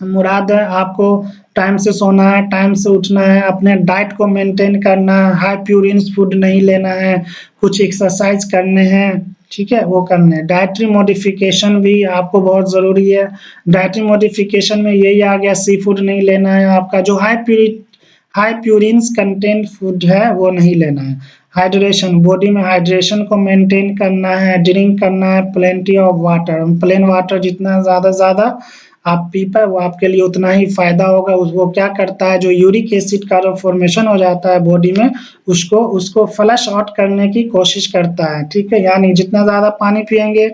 मुराद है आपको टाइम से सोना है, टाइम से उठना है, अपने डाइट को मेंटेन करना है, हाई प्यूरिन फूड नहीं लेना है, कुछ एक्सरसाइज करने हैं, ठीक है, वो करने हैं। डाइटरी मॉडिफिकेशन भी आपको बहुत ज़रूरी है। डाइटरी मॉडिफिकेशन में यही आ गया, सी फूड नहीं लेना है, आपका जो हाई प्यूरिन्स कंटेंट फूड है वो नहीं लेना है। हाइड्रेशन, बॉडी में हाइड्रेशन को मेंटेन करना है, ड्रिंक करना है plenty of water, plain water जितना ज़्यादा आप पी पाए वो आपके लिए उतना ही फायदा होगा। वो क्या करता है, जो यूरिक एसिड का जो फॉर्मेशन हो जाता है बॉडी में, उसको फ्लश आउट करने की कोशिश करता है, ठीक है। यानी जितना ज़्यादा पानी पियेंगे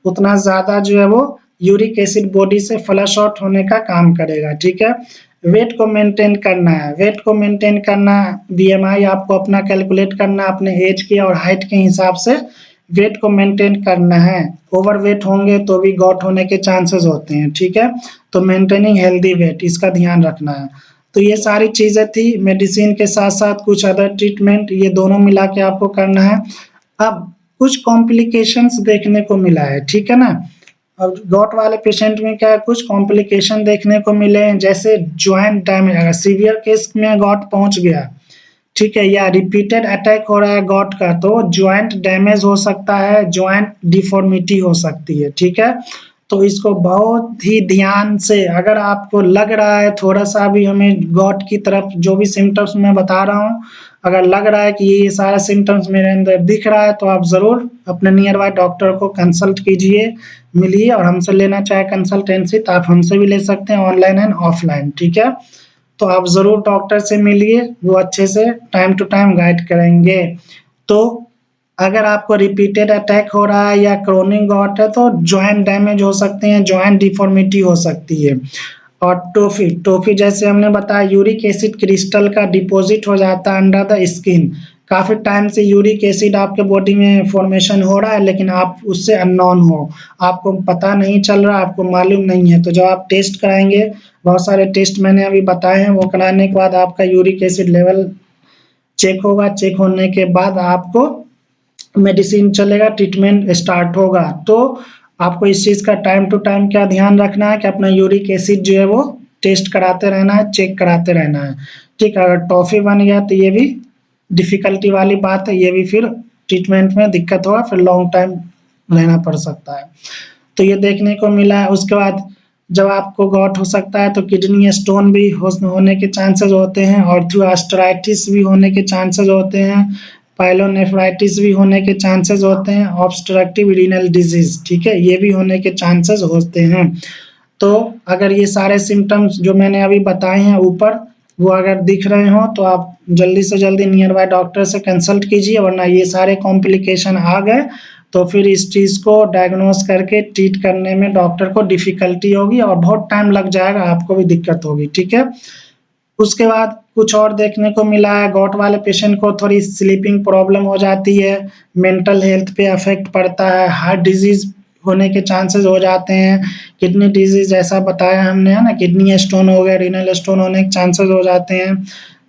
उतना ज़्यादा जो है वो यूरिक एसिड बॉडी से फ्लश आउट होने का काम करेगा, ठीक है। वेट को मेंटेन करना है, वेट को मेंटेन करना, बीएमआई आपको अपना कैलकुलेट करना, अपने एज के और हाइट के हिसाब से वेट को मेंटेन करना है। ओवर वेट होंगे तो भी गॉट होने के चांसेस होते हैं, ठीक है। तो मेंटेनिंग हेल्दी वेट, इसका ध्यान रखना है। तो ये सारी चीज़ें थी, मेडिसिन के साथ साथ कुछ अदर ट्रीटमेंट, ये दोनों मिला के आपको करना है। अब कुछ कॉम्प्लिकेशंस देखने को मिला है, ठीक है ना। अब गॉट वाले पेशेंट में क्या है, कुछ कॉम्प्लिकेशन देखने को मिले हैं, जैसे ज्वाइंट डैमेज, अगर सीवियर केस में गॉट पहुंच गया, ठीक है, या रिपीटेड अटैक हो रहा है गॉट का, तो ज्वाइंट डैमेज हो सकता है, ज्वाइंट डिफॉर्मिटी हो सकती है, ठीक है। तो इसको बहुत ही ध्यान से, अगर आपको लग रहा है थोड़ा सा भी हमें गॉट की तरफ, जो भी सिम्टम्स मैं बता रहा हूँ, अगर लग रहा है कि ये सारा सिम्टम्स मेरे अंदर दिख रहा है, तो आप ज़रूर अपने नियर बाय डॉक्टर को कंसल्ट कीजिए, मिलिए, और हमसे लेना चाहे कंसल्टेंसी तो आप हमसे भी ले सकते हैं, ऑनलाइन एंड ऑफलाइन, ठीक है। तो आप ज़रूर डॉक्टर से मिलिए, वो अच्छे से टाइम टू टाइम गाइड करेंगे। तो अगर आपको रिपीटेड अटैक हो रहा है या क्रोनिक गॉट है, तो जॉइंट डैमेज हो सकते हैं, जॉइंट डिफॉर्मिटी हो सकती है। और टोफी टोफी जैसे हमने बताया, यूरिक एसिड क्रिस्टल का डिपॉजिट हो जाता है अंडर द स्किन। काफ़ी टाइम से यूरिक एसिड आपके बॉडी में फॉर्मेशन हो रहा है, लेकिन आप उससे अननोन हो, आपको पता नहीं चल रहा, आपको मालूम नहीं है। तो जब आप टेस्ट कराएंगे, बहुत सारे टेस्ट मैंने अभी बताए हैं, वो कराने के बाद आपका यूरिक एसिड लेवल चेक होगा। चेक होने के बाद आपको मेडिसिन चलेगा, ट्रीटमेंट स्टार्ट होगा। तो आपको इस चीज़ का टाइम टू टाइम क्या ध्यान रखना है कि अपना यूरिक एसिड जो है वो टेस्ट कराते रहना है, चेक कराते रहना है, ठीक है। अगर टॉफ़ी बन गया तो ये भी डिफ़िकल्टी वाली बात है, ये भी फिर ट्रीटमेंट में दिक्कत होगा, फिर लॉन्ग टाइम रहना पड़ सकता है। तो ये देखने को मिला है। उसके बाद जब आपको गॉट हो सकता है तो किडनी स्टोन भी होने के चांसेस होते हैं, ऑर्थोआर्थराइटिस भी होने के चांसेस होते हैं, पाइलोनेफ्राइटिस भी होने के चांसेस होते हैं, ऑब्स्ट्रक्टिव रीनल डिजीज, ठीक है, ये भी होने के चांसेस होते हैं। तो अगर ये सारे सिम्टम्स जो मैंने अभी बताए हैं ऊपर, वो अगर दिख रहे हो तो आप जल्दी से जल्दी नियर बाय डॉक्टर से कंसल्ट कीजिए, वरना ये सारे कॉम्प्लिकेशन आ गए तो फिर इस चीज़ को डायग्नोस करके ट्रीट करने में डॉक्टर को डिफ़िकल्टी होगी और बहुत टाइम लग जाएगा, आपको भी दिक्कत होगी, ठीक है। उसके बाद कुछ और देखने को मिला है, गॉट वाले पेशेंट को थोड़ी स्लीपिंग प्रॉब्लम हो जाती है, मेंटल हेल्थ पे अफेक्ट पड़ता है, हार्ट डिजीज़ होने के चांसेस हो जाते हैं, किडनी डिजीज़ जैसा बताया हमने, है ना, किडनी स्टोन हो गया, रीनल स्टोन होने के चांसेस हो जाते हैं।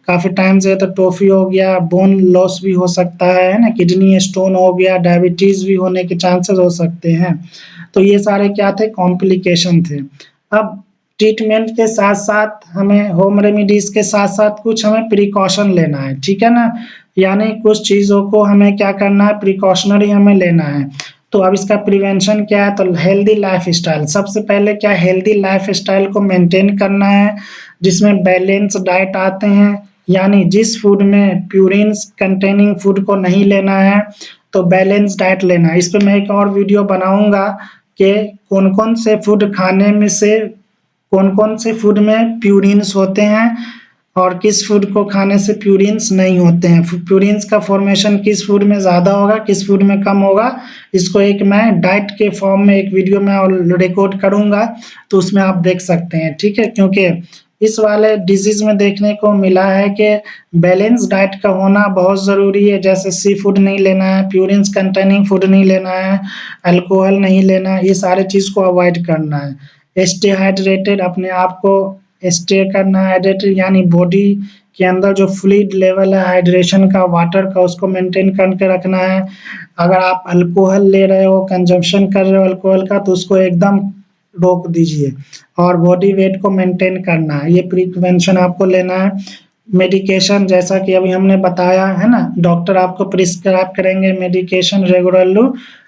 काफ़ी टाइम से तो टॉफ़ी हो गया, बोन लॉस भी हो सकता है ना, किडनी स्टोन हो गया, डायबिटीज़ भी होने के चांसेस हो सकते हैं। तो ये सारे क्या थे, कॉम्प्लिकेशन थे। अब ट्रीटमेंट के साथ-साथ हमें होम रेमेडीज़ के साथ-साथ कुछ हमें प्रिकॉशन लेना है, ठीक है ना? यानी कुछ चीज़ों को हमें क्या करना है, प्रिकॉशनरी हमें लेना है। तो अब इसका प्रिवेंशन क्या है, तो हेल्दी लाइफ़स्टाइल, सबसे पहले क्या हेल्दी लाइफ़स्टाइल को मेंटेन करना है, जिसमें बैलेंस डाइट आते हैं, यानी जिस फूड में प्यूरिन्स कंटेनिंग फूड को नहीं लेना है, तो बैलेंस डाइट लेना है। इस पे मैं एक और वीडियो बनाऊँगा कि कौन-कौन से फूड खाने में से कौन-कौन से फूड में प्यूरिन्स होते हैं और किस फूड को खाने से प्यूरिन्स नहीं होते हैं। प्यूरिन्स का फॉर्मेशन किस फूड में ज़्यादा होगा, किस फूड में कम होगा, इसको एक मैं डाइट के फॉर्म में एक वीडियो में और रिकॉर्ड करूँगा, तो उसमें आप देख सकते हैं, ठीक है। क्योंकि इस वाले डिज़ीज़ में देखने को मिला है कि बैलेंस डाइट का होना बहुत ज़रूरी है, जैसे सी फूड नहीं लेना है, प्यूरिन्स कंटेनिंग फूड नहीं लेना है, अल्कोहल नहीं लेना है, ये सारे चीज़ को अवॉइड करना है। स्टे हाइड्रेटेड, अपने आप को स्टे करना है हाइड्रेटेड, यानी बॉडी के अंदर जो फ्लूइड लेवल है हाइड्रेशन का, वाटर का, उसको मेंटेन करके रखना है। अगर आप अल्कोहल ले रहे हो, कंजम्पशन कर रहे हो अल्कोहल का, तो उसको एकदम रोक दीजिए और बॉडी वेट को मेंटेन करना है, ये प्रिवेंशन आपको लेना है। मेडिकेशन जैसा कि अभी हमने बताया है ना, डॉक्टर आपको प्रिस्क्राइब करेंगे medication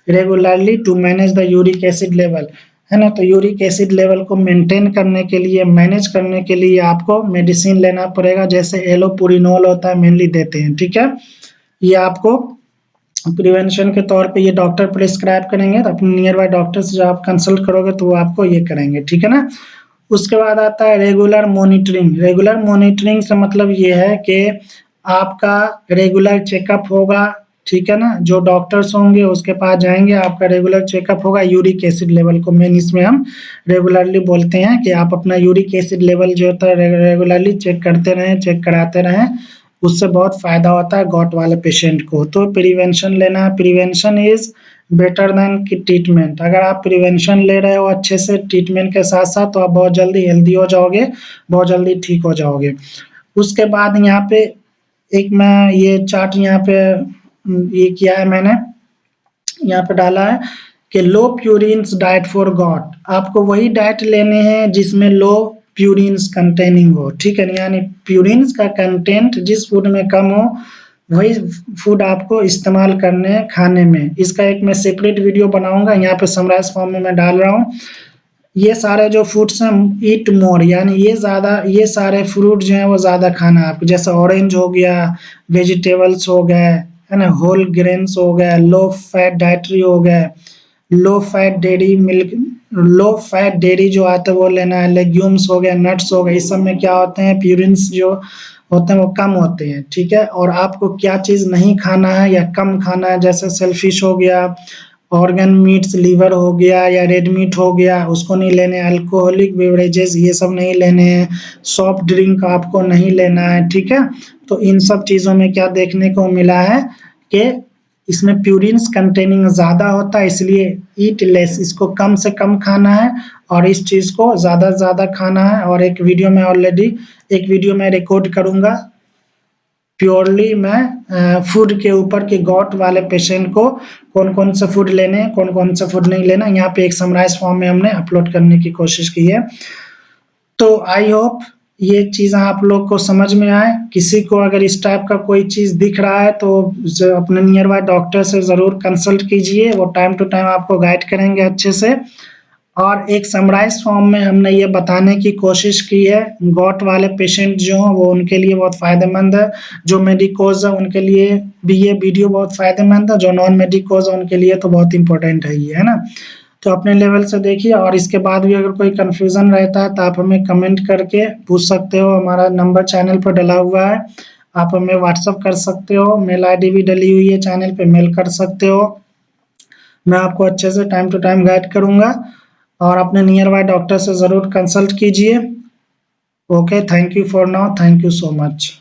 regularly to manage the uric acid level, है ना। तो यूरिक एसिड लेवल को मेंटेन करने के लिए, मैनेज करने के लिए आपको मेडिसिन लेना पड़ेगा, जैसे एलोपुरिनोल होता है, मेनली देते हैं, ठीक है। ये आपको प्रिवेंशन के तौर पे ये डॉक्टर प्रिस्क्राइब करेंगे, तो अपने नियर बाय डॉक्टर से जब आप कंसल्ट करोगे तो वो आपको ये करेंगे, ठीक है ना। उसके बाद आता है रेगुलर मॉनिटरिंग। रेगुलर मॉनिटरिंग से मतलब ये है कि आपका रेगुलर चेकअप होगा, ठीक है ना। जो डॉक्टर्स होंगे उसके पास जाएँगे, आपका रेगुलर चेकअप होगा, यूरिक एसिड लेवल को मेन इसमें हम रेगुलरली बोलते हैं कि आप अपना यूरिक एसिड लेवल जो होता है रेगुलरली चेक करते रहें, चेक कराते रहें, उससे बहुत फ़ायदा होता है गॉट वाले पेशेंट को। तो प्रिवेंशन लेना है, प्रिवेंशन इज़ बेटर देन की ट्रीटमेंट। अगर आप प्रिवेंशन ले रहे हो अच्छे से ट्रीटमेंट के साथ-साथ तो आप बहुत जल्दी हेल्दी हो जाओगे, बहुत जल्दी ठीक हो जाओगे। उसके बाद यहाँ पे एक मैं ये चार्ट यहाँ पे ये किया है मैंने, यहाँ पे डाला है कि लो प्यूरिन्स डाइट फॉर गॉट। आपको वही डाइट लेने हैं जिसमें लो प्यूरिन्स कंटेनिंग हो, ठीक है? यानी प्यूरिन्स का कंटेंट जिस फूड में कम हो, वही फूड आपको इस्तेमाल करने हैं खाने में। इसका एक मैं सेपरेट वीडियो बनाऊँगा, यहाँ पे समराइज़ फॉर्म में मैं डाल रहा हूँ। ये सारे जो फूड्स हैं ईट मोर, यानी ये सारे फ्रूट जो हैं वो ज़्यादा खाना है आपको, जैसे ऑरेंज हो गया, वेजिटेबल्स हो गए, है ना? होल ग्रेन्स हो गए, लो फैट डाइटरी हो गए, low fat dairy milk, low fat dairy जो आता है वो लेना है, लेग्यूम्स हो गए, नट्स हो गए, इस सब में क्या होते हैं प्यूरिन्स जो होते हैं वो कम होते हैं, ठीक है? और आपको क्या चीज़ नहीं खाना है या कम खाना है, जैसे शेलफिश हो गया, ऑर्गन मीट्स, लीवर हो गया या रेड मीट हो गया, उसको नहीं लेने हैं। अल्कोहलिक बेवरेजेस ये सब नहीं लेने हैं, सॉफ्ट ड्रिंक आपको नहीं लेना है, ठीक है? तो इन सब चीज़ों में क्या देखने को मिला है कि इसमें प्यूरिन्स कंटेनिंग ज़्यादा होता है, इसलिए ईट लेस, इसको कम से कम खाना है और इस चीज़ को ज़्यादा से ज़्यादा खाना है। और एक वीडियो मैं रिकॉर्ड करूँगा प्योरली मैं फूड के ऊपर कि गॉट वाले पेशेंट को कौन-कौन से फूड लेने हैं, कौन-कौन से फूड नहीं लेना। यहाँ पे एक समराइज़ फॉर्म में हमने अपलोड करने की कोशिश की है। तो आई होप ये चीज़ आप लोग को समझ में आए। किसी को अगर इस टाइप का कोई चीज़ दिख रहा है तो अपने नियर बाय डॉक्टर से ज़रूर कंसल्ट कीजिए, वो टाइम टू टाइम आपको गाइड करेंगे अच्छे से। और एक समराइज़ फॉर्म में हमने ये बताने की कोशिश की है, गॉट वाले पेशेंट जो हों वो उनके लिए बहुत फ़ायदेमंद है, जो मेडिकोज़ है उनके लिए भी ये वीडियो बहुत फ़ायदेमंद है, जो नॉन मेडिकोज़ है उनके लिए तो बहुत इम्पोर्टेंट है ये, है ना? तो अपने लेवल से देखिए और इसके बाद भी अगर कोई कन्फ्यूज़न रहता है तो आप हमें कमेंट करके पूछ सकते हो, हमारा नंबर चैनल पर डला हुआ है, आप हमें व्हाट्सएप कर सकते हो, मेल आईडी भी डली हुई है चैनल पे, मेल कर सकते हो। मैं आपको अच्छे से टाइम टू टाइम गाइड करूँगा और अपने नियर बाय डॉक्टर से ज़रूर कंसल्ट कीजिए। Okay, thank you for now, thank you so much.